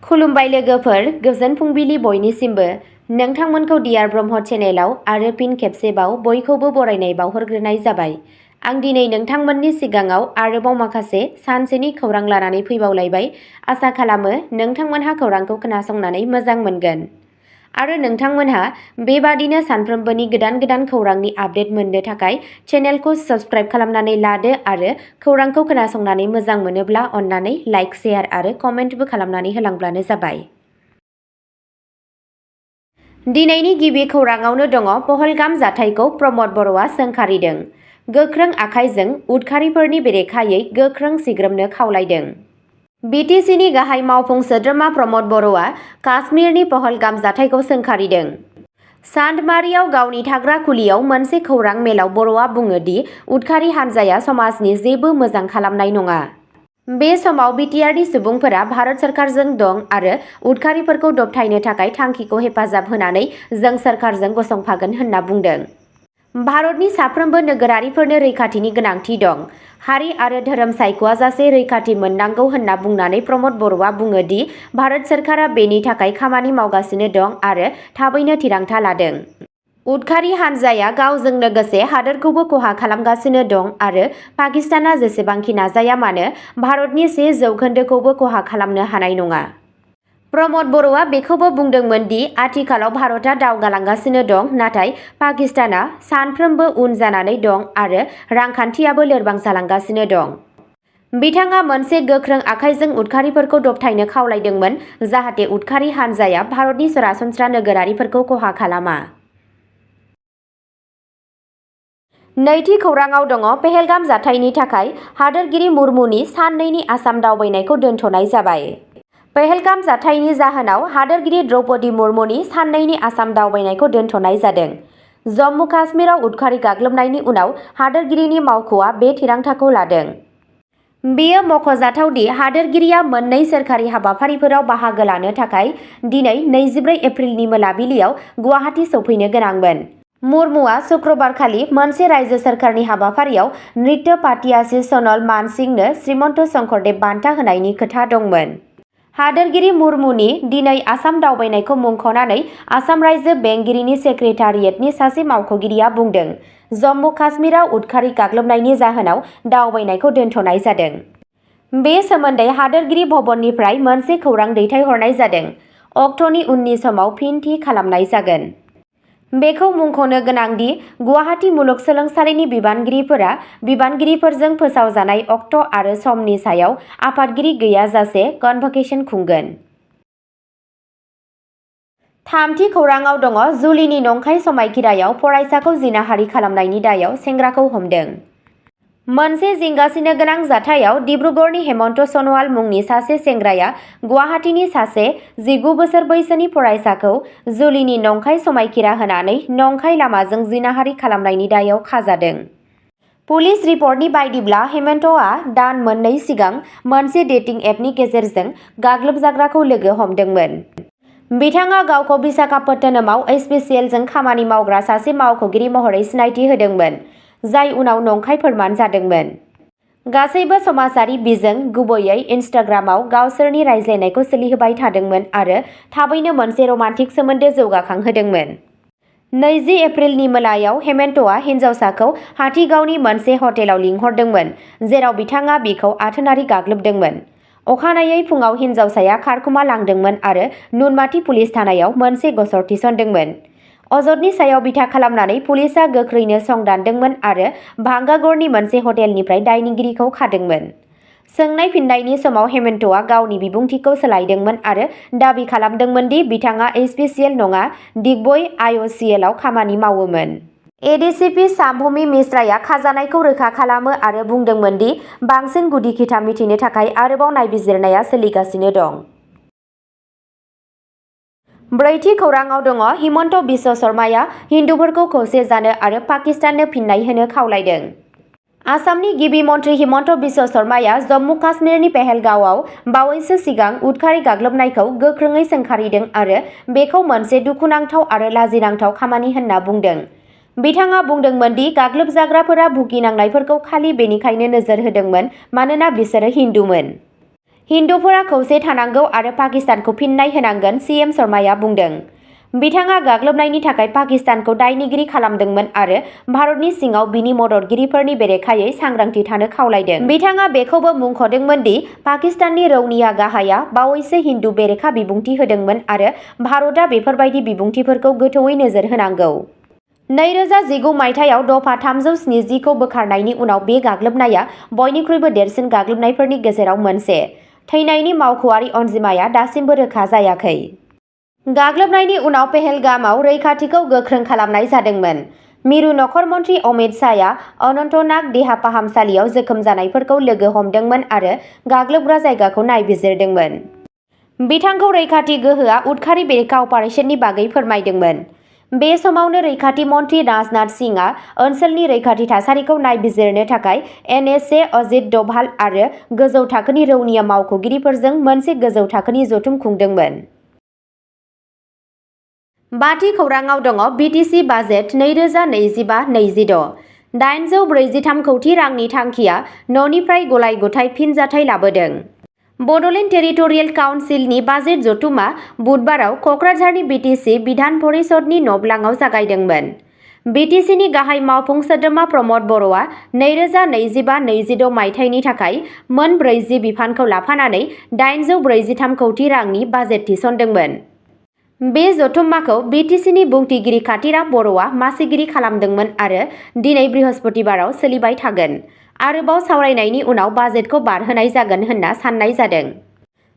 खुलुमबाय लोगोफोर, गोजोन फुंबिलि बयनिसिमबो। नोंथांमोनखौ डियार ब्रह्म चेनेलाव आरो फिन खेबसेबाव बयखौबो बरायनाय बावहरग्रोनाय जाबाय। आं दिनै नोंथांमोननि सिगाङाव आरोबाव माखासे सानसेनि खौरां लानानै फैबावलायबाय। आसा खालामो नोंथांमोनहा खौरांखौ खोनासंनानै मोजां मोनगोन। आरो नोंथांमोनहा बेबादिनो सानफ्रोमबोनि गोदान खौरांनि आपडेट मोननो थाखाय चेनेलखौ साबस्क्राइब खालामनानै लादो आरो खौरांखौ खोनासंनानै मोजां मोनोब्ला अन्नानै लाइक, शेयार आरो कमेन्टबो खालामनानै होलांब्लानो जाबाय। दिनैनि गिबि खौराङावनो दङ पहलगाम जाथायखौ प्रमद बर'आ सोंखारिदों। गोख्रों आखाइजों उदखारिफोरनि बेरेखायै गोख्रों सिग्रोमनो खावलायदों। BTCनि गाहाय मावफुं सोद्रोमा प्रमद बर'आ काश्मीरनि पहलगाम जाथायखौ सोंखारिदों। चान्दमारीयाव गावनि थाग्रा खुलियाव मोनसे खौरां मेलाव बर'आ बुङो दि उदखारि हानजाया समाजनि जेबो मोजां खालामनाय नङा। बे समाव बिटिआरनि सुबुंफोरा भारत सोरखारजों दं आरो उदखारिफोरखौ दबथायनो थाखाय थांखिखौ हेफाजाब होनानै जों सोरखारजों गसंफागोन होनना बुंदों। भारतनि साफ्रोमबो नोगोरारिफोरनो रैखाथिनि गोनांथि दं। हारि आरो धोरोम सायख'आजासे रैखाथि मोननांगौ होनना बुंनानै प्रमद बर'आ बुङो दि भारत सोरखारा बेनि थाखाय खामानि मावगासिनो दं आरो थाबैनो थिरांथा लादों। उदखारि हानजाया गावजों लोगोसे हादोरखौबो खहा खालामगासिनो दं आरो पाकिस्ताना जेसेबांखि नाजाया मानो भारतनि 1% खहा खालामनो हानाय नङा। प्रमद बर'आ बेखौबो बुंदोंमोन दि आथिखालाव भारतआ दावगालांगासिनो दं, नाथाय पाकिस्ताना सानफ्रोमबो उन जानानै दं आरो रांखान्थियाबो लोरबां जालांगासिनो दं। बिथाङा मोनसे गोख्रों आखाइजों उदखारिफोरखौ दबथायनो खावलायदोंमोन जाहाथे उदखारि हानजाया भारतनि सरासनस्रा नोगोरारिफोरखौ खहा खालामा। नैथि खौराङाव दङ पहलगाम जाथायनि थाखाय हादोरगिरि मुर्मुनि साननैनि आसाम दावबायनायखौ दोनथ'नाय जाबाय। पहलगाम जाथायनि जाहोनाव हादोरगिरि द्रौपदी मुर्मुनि साननैनि आसाम दावबायनायखौ दोनथ'नाय जादों। जम्मु काश्मीराव उदखारि गाग्लोबनायनि उनाव हादोरगिरिनि मावख'आ बे थिरांथाखौ लादों। बेयो मख'जाथाव दि हादोरगिरिया मोननै सोरखारि हाबाफारिफोराव बाहागो लानो थाखाय दिनै 24 एप्रिलनि मोनाबिलियाव गुवाहाटी सौफैनो गोनांमोन। मुर्मुआ शुक्रबारखालि मोनसे रायजो सोरखारनि हाबाफारियाव नृत्य पाटियासी सनल मानसिंनो श्रीमन्त शंकरदेव बान्था होनायनि खोथा दंमोन। हादोरगिरि मुर्मुनि दिनै आसाम दावबायनायखौ मुंख'नानै आसाम रायजो बेंगिरिनि सेक्रेटारियेटनि सासे मावख'गिरिया बुंदों, जम्मु काश्मीराव उदखारि गाग्लोबनायनि जाहोनाव दावबायनायखौ दोनथ'नाय जादों। बे सोमोन्दै हादोरगिरि भवननिफ्राय मोनसे खौरां दैथायहरनाय जादों। अक्ट'नि उननि समाव फिन थि खालामनाय जागोन। बेखौ मुंख'नो गोनां दि गुवाहाटी मुलुगसोलोंसालिनि बिबानगिरिफोरजों फोसावजानाय अक्ट' आरो समनि सायाव आफादगिरि गैयाजासे कनभकेसन खुंगोन। थामथि खौराङाव दङ जुलिनि नंखाय समायखिरायाव फरायसाखौ जिनाहारि खालामनायनि दायाव सेंग्राखौ हमदों। मोनसे जिंगासिनो गोनां जाथायाव डिब्रुगड़नि हेमन्त सनवाल मुंनि सासे सेंग्राया गुवाहाटीनि सासे 19 बोसोर बैसोनि फरायसाखौ जुलिनि नंखाय समायखिरा होनानै नंखाय लामाजों जिनाहारि खालामनायनि दायाव खाजादों। पुलिस रिपर्टनि बायदिब्ला हेमन्तआ दान मोननै सिगां मोनसे डेटिं एपनि गेजेरजों गाग्लोबजाग्राखौ लोगो हमदोंमोन। बिथाङा गावखौ विशाखापत्तनमआव एचपिसिएलजों खामानि मावग्रा सासे मावख'गिरि महरै सिनायथि होदोंमोन, जाय उनाव नंखाय फोरमान जादोंमोन। गासैबो समाजारि बिजों, गुबैयै इनस्टाग्रामाव गावसोरनि रायज्लायनायखौ सोलिहोबाय थादोंमोन आरो थाबैनो मोनसे रमान्टिक सोमोन्दो जौगाखांहोदोंमोन। 20 एप्रिलनि मोनायाव हेमन्तआ हिन्जावसाखौ हाथिगावनि मोनसे हटेलाव लिंहरदोंमोन, जेराव बिथाङा बिखौ आथोनारि गाग्लोबदोंमोन। अखानायै फुङाव हिन्जावसाया खारखोमा लांदोंमोन आरो नुनमाथि पुलिस थानायाव मोनसे गसर थिसनदोंमोन। अजदनि सायाव बिथा खालामनानै पुलिसआ गोख्रैनो संदानदोंमोन आरो भांगागड़नि मोनसे हटेलनिफ्राय दायनिगिरिखौ खादोंमोन। सोंनाय फिननायनि समाव हेमन्तआ गावनि बिबुंथिखौ सोलायदोंमोन आरो दाबि खालामदोंमोन दि बिथाङा एचपिसिएल नङा, दिग्बय आइअसिएलआव खामानि मावोमोन। एडिसिपि शाम्भुमि मिश्राया खाजानायखौ रोखा खालामो आरो बुंदोंमोन दि बांसिन गुदि खिथा मिथिनो थाखाय आरोबाव नायबिजिरनाया सोलिगासिनो दं। ब्रैथि खौराङाव दङ हिमन्त बिश्व शर्माया हिन्दुफोरखौ खौसे जानो आरो पाकिस्ताननो फिननाय होनो खावलायदों। आसामनि गिबि मन्थ्रि हिमन्त बिश्व शर्माया जम्मु काश्मीरनि पहलगामआव बावैसो सिगां उदखारि गाग्लोबनायखौ गोख्रोङै सोंखारिदों आरो बेखौ मोनसे दुखुनांथाव आरो लाजिनांथाव खामानि होनना बुंदों। बिथाङा बुंदोंमोन दि गाग्लोबजाग्राफोरा भुगिनांनायफोरखौ खालि बेनिखायनो नोजोर होदोंमोन मानोना बिसोरो हिन्दुमोन। हिन्दुफोरा खौसे थानांगौ आरो पाकिस्तानखौ फिन्नाय होनांगोन, सीएम शर्माया बुंदों। बिथाङा गाग्लोबनायनि थाखाय पाकिस्तानखौ दायनिगिरि खालामदोंमोन आरो भारतनि सिङाव बिनि मददगिरिफोरनि बेरेखायै सांग्रांथि थानो खावलायदों। बिथाङा बेखौबो मुंख'दोंमोन दि पाकिस्ताननि रौनिया गाहाया बावैसो हिन्दु बेरेखा बिबुंथि होदोंमोन आरो भारतआ बेफोरबायदि बिबुंथिफोरखौ गोथौयै नोजोर होनांगौ। 2019 मायथाइयाव दफा 370 खौ बोखारनायनि उनाव बे गाग्लोबनाया बयनिख्रुइबो देरसिन गाग्लोबनायफोरनि गेजेराव मोनसे। थैनायनि मावख'आरि अनजिमाया दासिमबो रोखा जायाखै। गाग्लोबनायनि उनाव पहेलगामआव रैखाथिखौ गोख्रों खालामनाय जादोंमोन। मिरु नखर मन्त्रि अमित शाहया अनन्तनाग देहा फाहामसालियाव जोखोम जानायफोरखौ लोगो हमदोंमोन आरो गाग्लोबग्रा जायगाखौ नायबिजिरदोंमोन। बिथांखौ रैखाथि गोहोआ उदखारि बेरेखा अपारेसननि बागै फोरमायदोंमोन। बे समावनो रैखाथि मन्त्रि राजनाथ सिंहआ ओनसोलनि रैखाथि थासारिखौ नायबिजिरनो थाखाय एनएसए अजित डभाल आरो गोजौ थाखोनि रौनिया मावख'गिरिफोरजों मोनसे गोजौ थाखोनि जथुम खुंदोंमोन। बाथि खौराङाव दङ बिटिसि बाजेट 2025-26। 843 कौटि रांनि थांखिया न'निफ्राय गलाय-गथाय फिनजाथाय लाबोदों। बड'लेण्ड टेरिटरियेल काउन्सिलनि बाजेट जथुमा बुधबाराव क'क्राझारनि बिटिसि बिधान परिषदनि न'ब्लाङाव जागायदोंमोन। बिटिसिनि गाहाय मावफुं सोद्रोमा प्रमद बर'आ 2025-26 मायथाइनि थाखाय मोन 40 बिफानखौ लाफानानै 843 कौटि रांनि बाजेट थिसनदोंमोन। बे जथुम्माखौ बिटिसिनि बुंथिगिरि कातिराब बर'आ मासिगिरि खालामदोंमोन आरो दिनै बृहस्पतिबाराव सोलिबाय थागोन। आरोबाव सावरायनायनि उनाव बाजेटखौ बारहोनाय जागोन होनना साननाय जादों।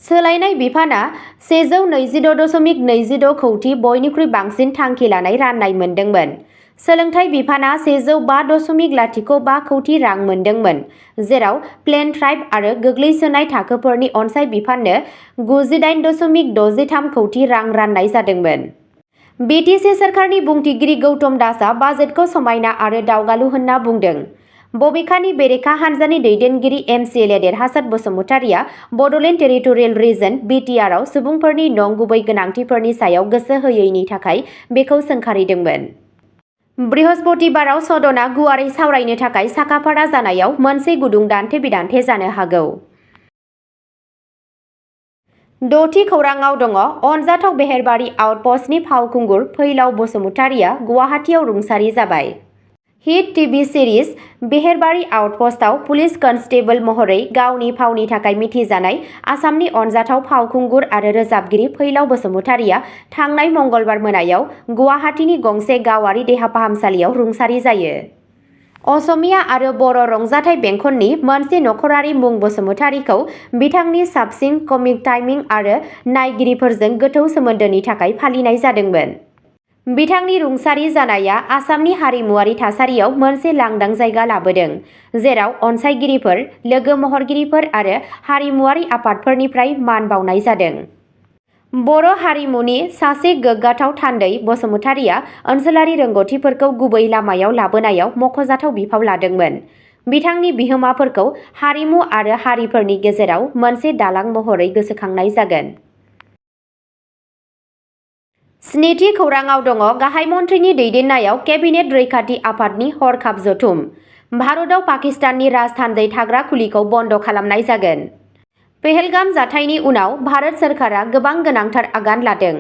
सोलायनाय बिफानआ 126.26 कौटि बयनिख्रुइ बांसिन थांखि लानाय राननाय मोनदोंमोन। सोलोंथाइ बिफानआ 105.05 कौटि रां मोनदोंमोन, जेराव प्लेन ट्राइब आरो गोग्लैसोनाय थाखोफोरनि अनसाइ बिफाननो 98.63 कौटि रां राननाय जादोंमोन। बिटिसि सोरखारनि बुंथिगिरि गौतम दासआ बाजेटखौ समायना आरो दावगालु होनना बुंदों। बबेखानि बेरेखा हान्जानि दैदेनगिरि एमसिएलए देरहासात बसुमतारीया बड'लेण्ड टेरिटरियेल रिजन (बिटिआर) आव सुबुंफोरनि नंगुबै गोनांथिफोरनि सायाव गोसो होयैनि थाखाय बेखौ सोंखारिदोंमोन। बृहस्पतिबाराव सदनआ गुवारै सावरायनो थाखाय साखाफारा जानायाव मोनसे गुदुं दान्थे-बिदान्थे जानो हागौ। द'थि खौराङाव दङ अनजाथाव बेहेरबारि आउटपस्टनि फावखुंगुर फैलाव बसुमतारीया गुवाहाटीआव रुंसारि जाबाय। हिट टिभि सिरिज बेहेरबारि आउटपस्टआव पुलिस कनस्टेबल महरै गावनि फावनि थाखाय मिथिजानाय आसामनि अनजाथाव फावखुंगुर आरो रोजाबगिरि फैलाव बसुमतारीया थांनाय मंगलबार मोनायाव गुवाहाटीनि गंसे गावारि देहा फाहामसालियाव रुंसारि जायो। असमिया आरो बर' रंजाथाइ बेंखननि मोनसे नखरारि मुं बसुमतारीखौ बिथांनि साबसिन कमिक टाइमिं आरो नायगिरिफोरजों गोथौ सोमोन्दोनि थाखाय फालिनाय जादोंमोन। बिथांनि रुंसारि जानाया आसामनि हारिमुआरि थासारियाव मोनसे लांदां जायगा लाबोदों, जेराव अनसायगिरिफोर, लोगो महरगिरिफोर आरो हारिमुआरि आफादफोरनिफ्राय मान बावनाय जादों। बर' हारिमुनि सासे गोग्गाथाव थान्दै, बसुमतारीया ओनसोलारि रोंग'थिफोरखौ गुबै लामायाव लाबोनायाव मख'जाथाव बिफाव लादोंमोन। बिथांनि बिहोमाफोरखौ हारिमु आरो हारिफोरनि गेजेराव मोनसे दालां महरै गोसोखांनाय जागोन। स्निथि खौराङाव दङ गाहाय मन्थ्रिनि दैदेननायाव केबिनेट रैखाथि आफादनि हरखाब जथुम। भारतआव पाकिस्ताननि राजथान्दै थाग्रा खुलिखौ बन्द' खालामनाय जागोन। पहेलगाम जाथायनि उनाव भारत सोरखारा गोबां गोनांथार आगान लादों।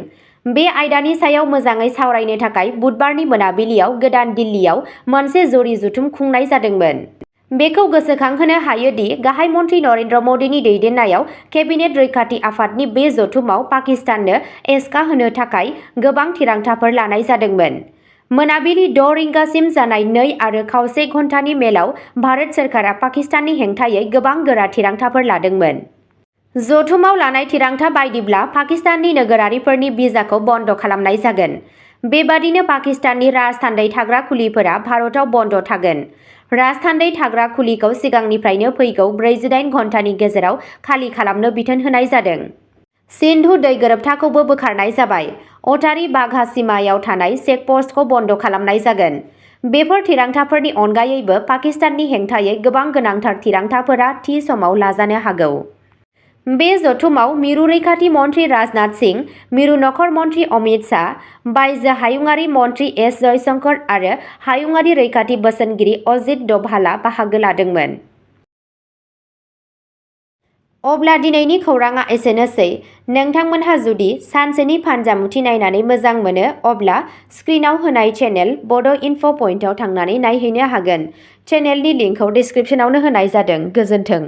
बे आयदानि सायाव मोजाङै सावरायनो थाखाय बुधबारनि मोनाबिलियाव गोदान दिल्लीयाव मोनसे जरि जथुम खुंनाय जादोंमोन। बेखौ गोसोखांहोनो हायो दि गाहाय मन्थ्रि नरेन्द्र मदिनि दैदेननायाव केबिनेट रैखाथि आफादनि बे जथुमाव पाकिस्ताननो एसका होनो थाखाय गोबां थिरांथाफोर लानाय जादोंमोन। मोनाबिलि 6 रिंगासिम जानाय 2.25 घन्टानि मेलाव भारत सोरखारा पाकिस्ताननि हेंथायै गोबां गोरा थिरांथाफोर लादोंमोन। जथुमाव लानाय थिरांथा बायदिब्ला पाकिस्ताननि नोगोरारिफोरनि भिसाखौ बन्द' खालामनाय जागोन। बेबादिनो पाकिस्ताननि राजथान्दै थाग्रा खुलिफोरा भारतआव बन्द' थागोन। राजथान्दै थाग्रा खुलिखौ सिगांनिफ्रायनो फैगौ 48 घन्टानि गेजेराव खालि खालामनो बिथोन होनाय जादों। सिन्धु दै गोरोबथाखौबो बोखारनाय जाबाय। अटारी बाघा सिमायाव थानाय चेकप'स्टखौ बन्द' खालामनाय जागोन। बेफोर थिरांथाफोरनि अनगायैबो पाकिस्ताननि हेंथायै गोबां गोनांथार थिरांथाफोरा थि समाव लाजानो हागौ। बे जथुमाव मिरु रैखाथि मन्थ्रि राजनाथ सिंह, मिरु नखर मन्थ्रि अमित शाह, बायजो हायुंआरि मन्थ्रि एस जयशंकर आरो हायुंआरि रैखाथि बोसोनगिरि अजित डभालआ बाहागो लादोंमोन। अब्ला दिनैनि खौराङा एसेनोसै। नोंथांमोनहा जुदि सानसेनि फानजामुथि नायनानै मोजां मोनो अब्ला स्क्रिनाव होनाय चेनेल बड' इनफ' पइन्टआव थांनानै नायहैनो हागोन। चेनेलनि लिंकखौ डिस्क्रिप्शनावनो होनाय जादों। गोजोन्थों।